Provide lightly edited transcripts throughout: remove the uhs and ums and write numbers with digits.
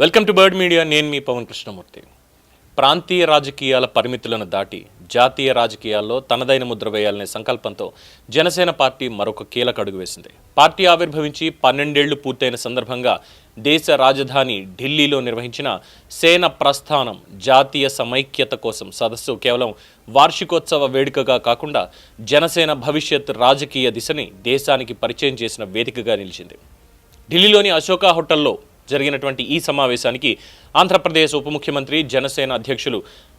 Welcome to bird media. నేను మీ పవన్ కృష్ణమూర్తి. ప్రాంతీయ రాజకీయాల పరిమితులను దాటి జాతీయ రాజకీయాల్లో తనదైన ముద్ర వేయాలనే సంకల్పంతో జనసేన పార్టీ మరొక కీలక అడుగు వేసింది. పార్టీ ఆవిర్భవించి 12 ఏళ్లు పూర్తయిన సందర్భంగా దేశ రాజధాని ఢిల్లీలో నిర్వహించిన సేన ప్రస్థానం జాతీయ సమైక్యత కోసం సదస్సు కేవలం వార్షికోత్సవ వేడుకగా కాకుండా జనసేన భవిష్యత్ రాజకీయ దిశని దేశానికి పరిచయం చేసిన వేదికగా నిలిచింది. ఢిల్లీలోని అశోకా హోటల్లో జరిగినటువంటి ఈ సమావేశానికి ఆంధ్రప్రదేశ్ ఉప ముఖ్యమంత్రి జనసేన అధ్యక్షులు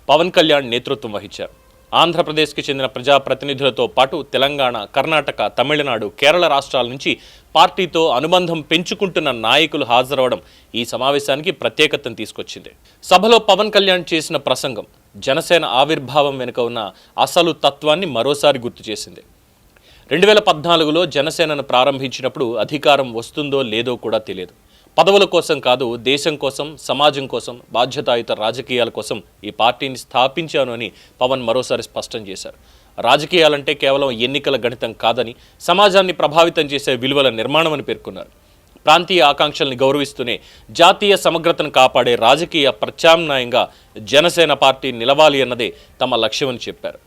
పవన్ కళ్యాణ్ నేతృత్వం వహించారు. ఆంధ్రప్రదేశ్కి చెందిన ప్రజాప్రతినిధులతో పాటు తెలంగాణ, కర్ణాటక, తమిళనాడు, కేరళ రాష్ట్రాల నుంచి పార్టీతో అనుబంధం పెంచుకుంటున్న నాయకులు హాజరవడం ఈ సమావేశానికి ప్రత్యేకతను తీసుకొచ్చింది. సభలో పవన్ కళ్యాణ్ చేసిన ప్రసంగం జనసేన ఆవిర్భావం వెనుక ఉన్న అసలు తత్వాన్ని మరోసారి గుర్తు చేసింది. 2014లో జనసేనను ప్రారంభించినప్పుడు అధికారం వస్తుందో లేదో కూడా తెలియదు. పదవుల కోసం కాదు, దేశం కోసం, సమాజం కోసం, బాధ్యతాయుత రాజకీయాల కోసం ఈ పార్టీని స్థాపించాను అని పవన్ మరోసారి స్పష్టం చేశారు. రాజకీయాలంటే కేవలం ఎన్నికల గణితం కాదని, సమాజాన్ని ప్రభావితం చేసే విలువల నిర్మాణం అని పేర్కొన్నారు. ప్రాంతీయ ఆకాంక్షల్ని గౌరవిస్తూనే జాతీయ సమగ్రతను కాపాడే రాజకీయ ప్రత్యామ్నాయంగా జనసేన పార్టీ నిలవాలి అన్నదే తమ లక్ష్యమని చెప్పారు.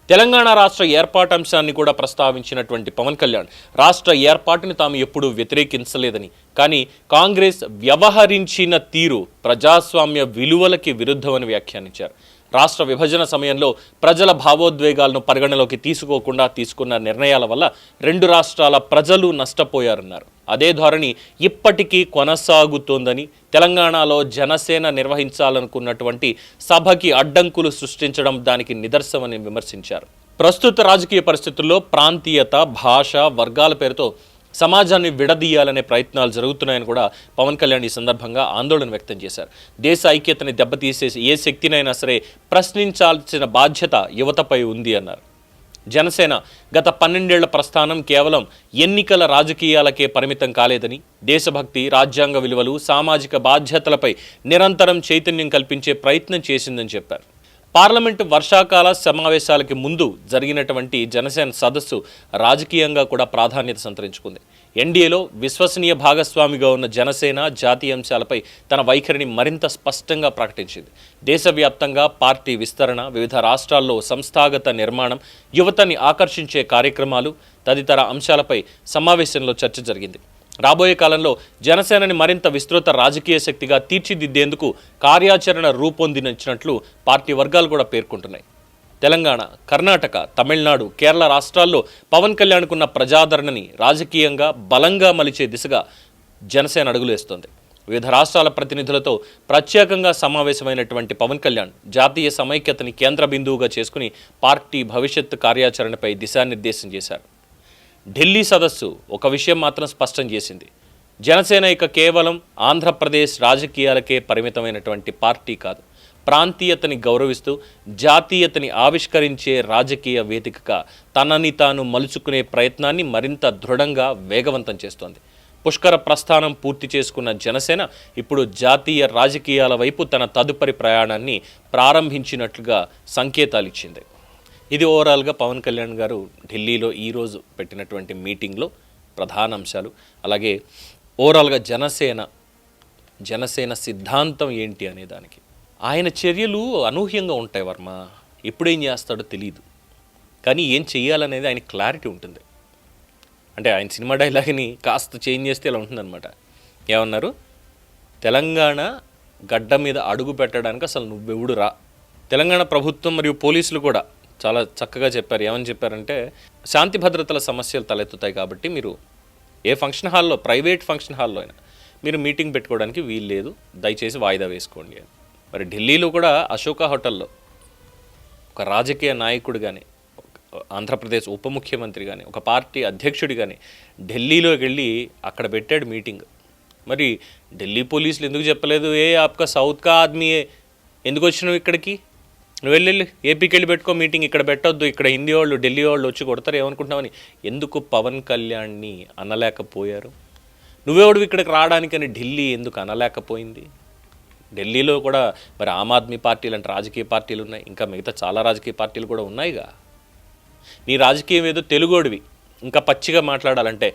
తెలంగాణ రాష్ట్ర ఏర్పాటంశాన్ని కూడా ప్రస్తావించినటువంటి పవన్ కళ్యాణ్ రాష్ట్ర ఏర్పాటుని తాము ఎప్పుడూ వ్యతిరేకించలేదని, కానీ కాంగ్రెస్ వ్యవహరించిన తీరు ప్రజాస్వామ్య విలువలకి విరుద్ధమని వ్యాఖ్యానించారు. రాష్ట్ర విభజన సమయంలో ప్రజల భావోద్వేగాలను పరిగణలోకి తీసుకోకుండా తీసుకున్న నిర్ణయాల వల్ల 2 రాష్ట్రాల ప్రజలు నష్టపోయారన్నారు. అదే ధోరణి ఇప్పటికీ కొనసాగుతోందని, తెలంగాణలో జనసేన నిర్వహించాలనుకున్నటువంటి సభకి అడ్డంకులు సృష్టించడం దానికి నిదర్శనమని విమర్శించారు. ప్రస్తుత రాజకీయ పరిస్థితుల్లో ప్రాంతీయత, భాష, వర్గాల పేరుతో సమాజాన్ని విడదీయాలనే ప్రయత్నాలు జరుగుతున్నాయని కూడా పవన్ కళ్యాణ్ ఈ సందర్భంగా ఆందోళన వ్యక్తం చేశారు. దేశ ఐక్యతని దెబ్బతీసే ఏ శక్తినైనా సరే ప్రశ్నించాల్సిన బాధ్యత యువతపై ఉంది అన్నారు. జనసేన గత 12 ఏళ్ల ప్రస్థానం కేవలం ఎన్నికల రాజకీయాలకే పరిమితం కాలేదని, దేశభక్తి, రాజ్యాంగ విలువలు, సామాజిక బాధ్యతలపై నిరంతరం చైతన్యం కల్పించే ప్రయత్నం చేసిందని చెప్పారు. పార్లమెంటు వర్షాకాల సమావేశాలకి ముందు జరిగినటువంటి జనసేన సదస్సు రాజకీయంగా కూడా ప్రాధాన్యత సంతరించుకుంది. ఎన్డీఏలో విశ్వసనీయ భాగస్వామిగా ఉన్న జనసేన జాతీయ అంశాలపై తన వైఖరిని మరింత స్పష్టంగా ప్రకటించింది. దేశవ్యాప్తంగా పార్టీ విస్తరణ, వివిధ రాష్ట్రాల్లో సంస్థాగత నిర్మాణం, యువతని ఆకర్షించే కార్యక్రమాలు తదితర అంశాలపై సమావేశంలో చర్చ జరిగింది. రాబోయే కాలంలో జనసేనని మరింత విస్తృత రాజకీయ శక్తిగా తీర్చిదిద్దేందుకు కార్యాచరణ రూపొందించినట్లు పార్టీ వర్గాలు కూడా పేర్కొంటున్నాయి. తెలంగాణ, కర్ణాటక, తమిళనాడు, కేరళ రాష్ట్రాల్లో పవన్ కళ్యాణ్కున్న ప్రజాదరణని రాజకీయంగా బలంగా మలిచే దిశగా జనసేన అడుగులేస్తోంది. వివిధ రాష్ట్రాల ప్రతినిధులతో ప్రత్యేకంగా సమావేశమైనటువంటి పవన్ కళ్యాణ్ జాతీయ సమైక్యతని కేంద్ర బిందువుగా చేసుకుని పార్టీ భవిష్యత్తు కార్యాచరణపై దిశానిర్దేశం చేశారు. ఢిల్లీ సదస్సు ఒక విషయం మాత్రం స్పష్టం చేసింది. జనసేన ఇక కేవలం ఆంధ్రప్రదేశ్ రాజకీయాలకే పరిమితమైనటువంటి పార్టీ కాదు, ప్రాంతీయతని గౌరవిస్తూ జాతీయతని ఆవిష్కరించే రాజకీయ వేదికగా తనని తాను మలుచుకునే ప్రయత్నాన్ని మరింత దృఢంగా వేగవంతం చేస్తోంది. పుష్కర ప్రస్థానం పూర్తి చేసుకున్న జనసేన ఇప్పుడు జాతీయ రాజకీయాల వైపు తన తదుపరి ప్రయాణాన్ని ప్రారంభించినట్లుగా సంకేతాలు ఇచ్చింది. ఇది ఓవరాల్గా పవన్ కళ్యాణ్ గారు ఢిల్లీలో ఈరోజు పెట్టినటువంటి మీటింగ్లో ప్రధాన అంశాలు. అలాగే ఓవరాల్గా జనసేన సిద్ధాంతం ఏంటి అనే దానికి ఆయన చర్యలు అనూహ్యంగా ఉంటాయి. వర్మ ఎప్పుడేం చేస్తాడో తెలియదు, కానీ ఏం చెయ్యాలనేది ఆయన క్లారిటీ ఉంటుంది. అంటే ఆయన సినిమా డైలాగ్ని కాస్త చేంజ్ చేస్తే ఇలా ఉంటుందన్నమాట. ఏమన్నారు, తెలంగాణ గడ్డ మీద అడుగు పెట్టడానికి అసలు నువ్వెవుడు రా. తెలంగాణ ప్రభుత్వం మరియు పోలీసులు కూడా చాలా చక్కగా చెప్పారు. ఏమని చెప్పారంటే, శాంతి భద్రతల సమస్యలు తలెత్తుతాయి కాబట్టి మీరు ఏ ఫంక్షన్ హాల్లో, ప్రైవేట్ ఫంక్షన్ హాల్లో అయినా మీరు మీటింగ్ పెట్టుకోవడానికి వీలు లేదు, దయచేసి వాయిదా వేసుకోండి అని. మరి ఢిల్లీలో కూడా అశోకా హోటల్లో ఒక రాజకీయ నాయకుడు కానీ, ఆంధ్రప్రదేశ్ ఉప ముఖ్యమంత్రి కానీ, ఒక పార్టీ అధ్యక్షుడు కానీ ఢిల్లీలోకి వెళ్ళి అక్కడ పెట్టాడు మీటింగ్. మరి ఢిల్లీ పోలీసులు ఎందుకు చెప్పలేదు, ఆప్కా సౌత్ కా ఆద్మీయే, ఎందుకు వచ్చినావు ఇక్కడికి, నువ్వు వెళ్ళి ఏపీకి వెళ్ళి పెట్టుకో మీటింగ్, ఇక్కడ పెట్టొద్దు, ఇక్కడ హిందీ వాళ్ళు ఢిల్లీ వాళ్ళు వచ్చి కొడతారు ఏమనుకుంటున్నామని ఎందుకు పవన్ కళ్యాణ్ని అనలేకపోయారు? నువ్వెవడు ఇక్కడికి రావడానికని ఢిల్లీ ఎందుకు అనలేకపోయింది? ఢిల్లీలో కూడా మరి ఆమ్ ఆద్మీ పార్టీలు అంటే రాజకీయ పార్టీలు ఉన్నాయి, ఇంకా మిగతా చాలా రాజకీయ పార్టీలు కూడా ఉన్నాయిగా. నీ రాజకీయం ఏదో తెలుగోడివి, ఇంకా పచ్చిగా మాట్లాడాలంటే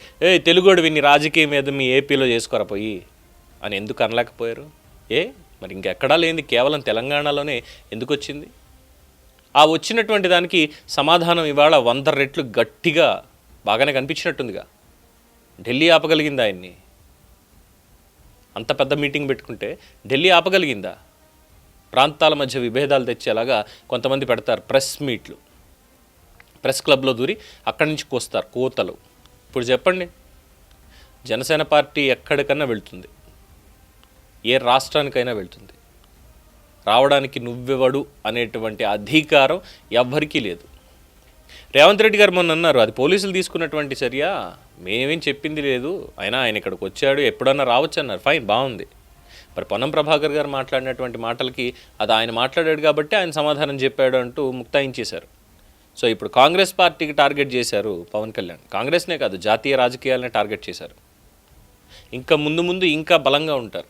తెలుగోడివి నీ రాజకీయం ఏదో మీ ఏపీలో చేసుకోరా పోయి అని ఎందుకు అనలేకపోయారు? మరి ఇంకెక్కడా లేనిది కేవలం తెలంగాణలోనే ఎందుకు వచ్చింది? ఆ వచ్చినటువంటి దానికి సమాధానం ఇవాళ 100 రెట్లు గట్టిగా బాగానే కనిపించినట్టుందిగా. ఢిల్లీ ఆపగలిగిందా ఆయన్ని? అంత పెద్ద మీటింగ్ పెట్టుకుంటే ఢిల్లీ ఆపగలిగిందా? ప్రాంతాల మధ్య విభేదాలు తెచ్చేలాగా కొంతమంది పెడతారు ప్రెస్ మీట్లు, ప్రెస్ క్లబ్లో దూరి అక్కడి నుంచి కోస్తారు కోతలు. ఇప్పుడు చెప్పండి, జనసేన పార్టీ ఎక్కడికన్నా వెళ్తుంది, ఏ రాష్ట్రానికైనా వెళ్తుంది. రావడానికి నువ్వెవడు అనేటువంటి అధికారం ఎవ్వరికీ లేదు. రేవంత్ రెడ్డి గారు మొన్న అన్నారు, అది పోలీసులు తీసుకున్నటువంటి చర్య, మేమేం చెప్పింది లేదు, అయినా ఆయన ఇక్కడికి వచ్చాడు, ఎప్పుడన్నా రావచ్చు అన్నారు. ఫైన్, బాగుంది. మరి పొన్నం ప్రభాకర్ గారు మాట్లాడినటువంటి మాటలకి అది ఆయన మాట్లాడాడు కాబట్టి ఆయన సమాధానం చెప్పాడు అంటూ ముక్తాయించేశారు. సో ఇప్పుడు కాంగ్రెస్ పార్టీకి టార్గెట్ చేశారు పవన్ కళ్యాణ్. కాంగ్రెస్నే కాదు, జాతీయ రాజకీయాలనే టార్గెట్ చేశారు. ఇంకా ముందు ఇంకా బలంగా ఉంటారు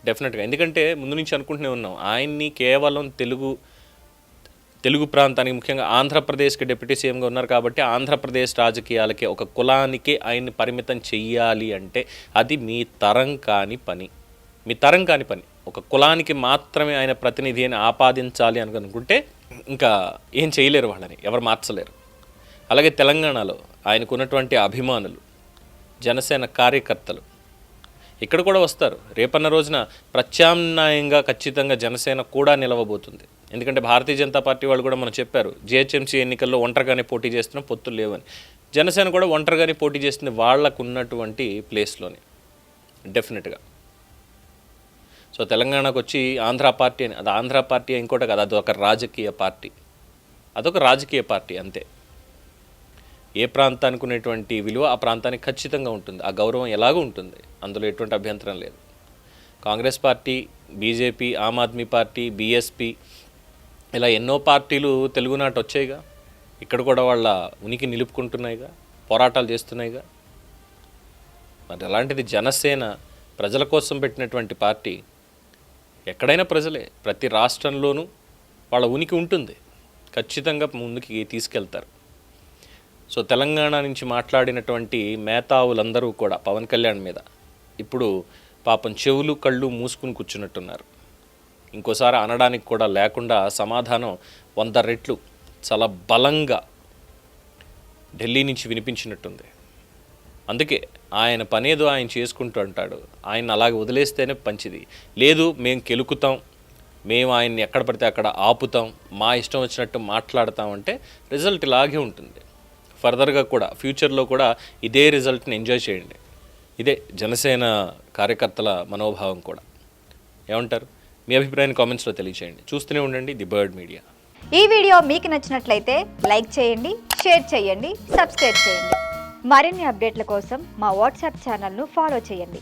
డెఫినెట్గా. ఎందుకంటే ముందు నుంచి అనుకుంటూనే ఉన్నాం, ఆయన్ని కేవలం తెలుగు ప్రాంతానికి, ముఖ్యంగా ఆంధ్రప్రదేశ్కి డిప్యూటీ సీఎంగా ఉన్నారు కాబట్టి ఆంధ్రప్రదేశ్ రాజకీయాలకే, ఒక కులానికే ఆయన్ని పరిమితం చెయ్యాలి అంటే అది మీ తరం కాని పని. ఒక కులానికి మాత్రమే ఆయన ప్రతినిధి అని ఆపాదించాలి అని అనుకుంటే ఇంకా ఏం చేయలేరు, వాళ్ళని ఎవరు మార్చలేరు. అలాగే తెలంగాణలో ఆయనకున్నటువంటి అభిమానులు, జనసేన కార్యకర్తలు ఇక్కడ కూడా వస్తారు. రేపన్న రోజున ప్రత్యామ్నాయంగా ఖచ్చితంగా జనసేన కూడా నిలవబోతుంది. ఎందుకంటే భారతీయ జనతా పార్టీ వాళ్ళు కూడా మనం చెప్పారు, జిహెచ్ఎంసీ ఎన్నికల్లో ఒంటరిగానే పోటీ చేస్తున్నాం, పొత్తులు లేవని. జనసేన కూడా ఒంటరిగానే పోటీ చేస్తుంది వాళ్ళకు ఉన్నటువంటి ప్లేస్లోనే డెఫినెట్గా. సో తెలంగాణకు వచ్చి ఆంధ్ర పార్టీ అని, అది ఆంధ్ర పార్టీ ఇంకోటి కాదు, అదొక రాజకీయ పార్టీ అంతే. ఏ ప్రాంతానికి ఉన్నటువంటి విలువ ఆ ప్రాంతానికి ఖచ్చితంగా ఉంటుంది, ఆ గౌరవం ఎలాగూ ఉంటుంది, అందులో ఎటువంటి అభ్యంతరం లేదు. Congress party, BJP, Aam Aadmi party, BSP, ఇలా ఎన్నో పార్టీలు తెలుగునాట వచ్చాయిగా. ఇక్కడ కూడా వాళ్ళ ఉనికి నిలుపుకుంటున్నాయిగా, పోరాటాలు చేస్తున్నాయిగా. మరి అలాంటిది జనసేన ప్రజల కోసం పెట్టినటువంటి పార్టీ. ఎక్కడైనా ప్రజలే, ప్రతి రాష్ట్రంలోనూ వాళ్ళ ఉనికి ఉంటుంది, ఖచ్చితంగా ముందుకి తీసుకెళ్తారు. సో తెలంగాణ నుంచి మాట్లాడినటువంటి మేధావులందరూ కూడా పవన్ కళ్యాణ్ మీద ఇప్పుడు పాపం చెవులు కళ్ళు మూసుకుని కూర్చున్నట్టున్నారు. ఇంకోసారి అనడానికి కూడా లేకుండా సమాధానం 100 రెట్లు చాలా బలంగా ఢిల్లీ నుంచి వినిపించినట్టుంది. అందుకే ఆయన పనేదో ఆయన చేసుకుంటూ అంటాడు, ఆయన అలాగే వదిలేస్తేనే మంచిది. లేదు మేము కెలుకుతాం, మేము ఆయన్ని ఎక్కడ పడితే అక్కడ ఆపుతాం, మా ఇష్టం వచ్చినట్టు మాట్లాడతామంటే రిజల్ట్ ఇలాగే ఉంటుంది. ఫర్దర్గా కూడా ఫ్యూచర్లో కూడా ఇదే రిజల్ట్ని ఎంజాయ్ చేయండి. ఇదే జనసేన కార్యకర్తల మనోభావం కూడా. ఏమంటారు? మీ అభిప్రాయాన్ని కామెంట్స్లో తెలియచేయండి. చూస్తూనే ఉండండి ది బర్డ్ మీడియా. ఈ వీడియో మీకు నచ్చినట్లయితే లైక్ చేయండి, షేర్ చేయండి, సబ్స్క్రైబ్ చేయండి. మరిన్ని అప్డేట్ల కోసం మా వాట్సాప్ ఛానల్ను ఫాలో చేయండి.